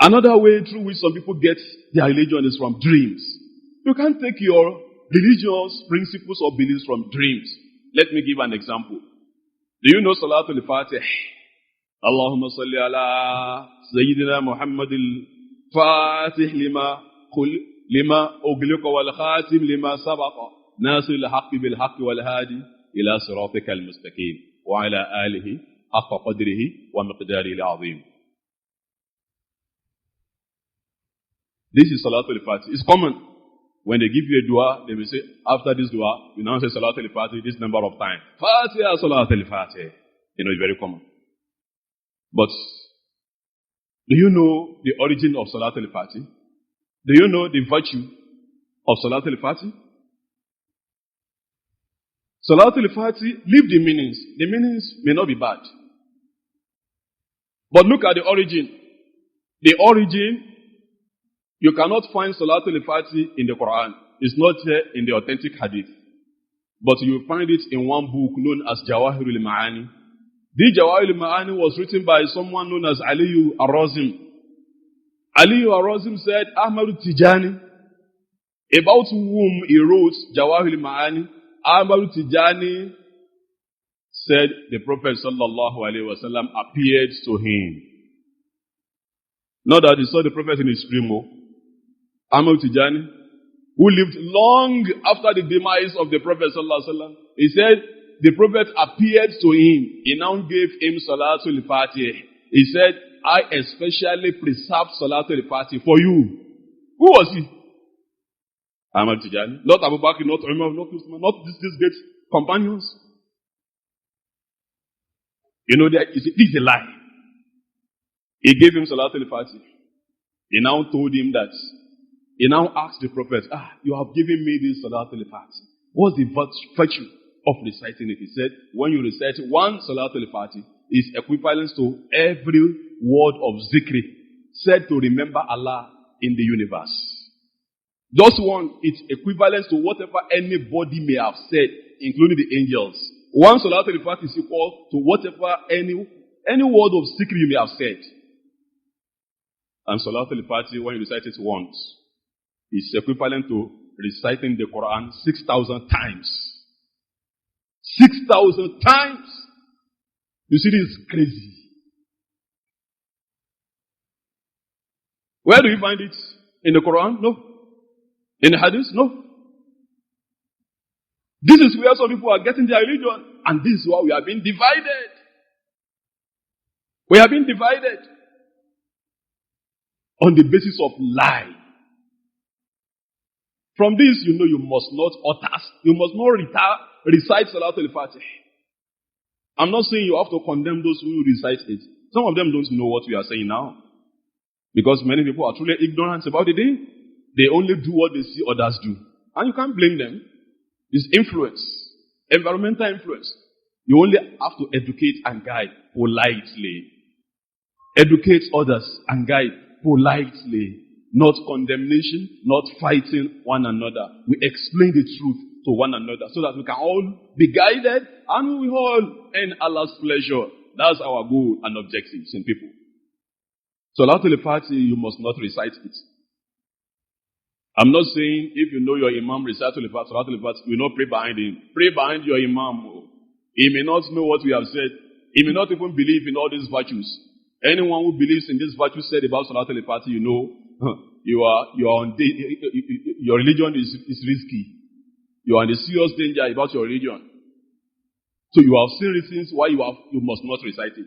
Another way through which some people get their religion is from dreams. You can't take your religious principles or beliefs from dreams. Let me give an example. Do you know solatul fathi? Allahumma salli ala Sayyidina Muhammad al-Fatih lima ughliqa wal khatim lima sabaqa nasir al-haqqi bil haqqi wal hadi ila siratika al-mustaqim wa ala alihi haqqa qadrihi wa miqdarihi al-azim. This is Salatul Fati. It's common. When they give you a dua, they will say, after this dua, you now say Salatul Fati this number of times. Fatiha Salatul Fati. You know, it's very common. But, do you know the origin of Salatul Fati? Do you know the virtue of Salatul Fati? Salatul Fati, leave the meanings. The meanings may not be bad. But look at the origin. The origin, you cannot find Salatul Fati in the Quran. It's not here in the authentic hadith. But you will find it in one book known as Jawahirul Ma'ani. The Jawahirul Ma'ani was written by someone known as Aliyu Ar-Razim. Aliyu Ar-Razim said, Ahmadu Tijani, about whom he wrote Jawahirul Ma'ani. Ahmadu Tijani said the Prophet sallallahu alaihi wasallam appeared to him. Not that he saw the Prophet in his dream. Ahmad Tijani, who lived long after the demise of the Prophet sallallahu alaihi wasallam, he said the Prophet appeared to him. He now gave him Salatul Fatih. He said, I especially preserved Salatul Fatih for you. Who was he? Ahmad Tijani. Not Abu Bakr, not Umar, not Usman, not these great companions. You know, this is a lie. He gave him Salatul Fatih. He now told him that. He now asked the Prophet, you have given me this Salatul Fatih. What's the virtue of reciting it? He said, when you recite one Salatul Fatih, is equivalent to every word of zikri said to remember Allah in the universe. Just one, it's equivalent to whatever anybody may have said, including the angels. One Salatul Fatih is equal to whatever any word of zikri you may have said. And Salatul Fatih, when you recite it once, is equivalent to reciting the Quran 6,000 times. 6,000 times! You see, this is crazy. Where do you find it? In the Quran? No. In the Hadith? No. This is where some people are getting their religion. And this is why we are being divided. We are being divided on the basis of lie. From this, you know you must not recite Salatul Fatih. I'm not saying you have to condemn those who recite it. Some of them don't know what we are saying now. Because many people are truly ignorant about the thing. They only do what they see others do. And you can't blame them. It's influence. Environmental influence. You only have to educate and guide politely. Educate others and guide politely. Not condemnation, not fighting one another. We explain the truth to one another so that we can all be guided and we all earn Allah's pleasure. That's our goal and objectives in people. So Salatul Fati, you must not recite it. I'm not saying if you know your Imam recite Salatul Fati, you will not pray behind him. Pray behind your Imam. He may not know what we have said. He may not even believe in all these virtues. Anyone who believes in this virtue said about Salatul Fati, you know, you are on your religion is risky. You are in a serious danger about your religion. So you have seen reasons why you must not recite it.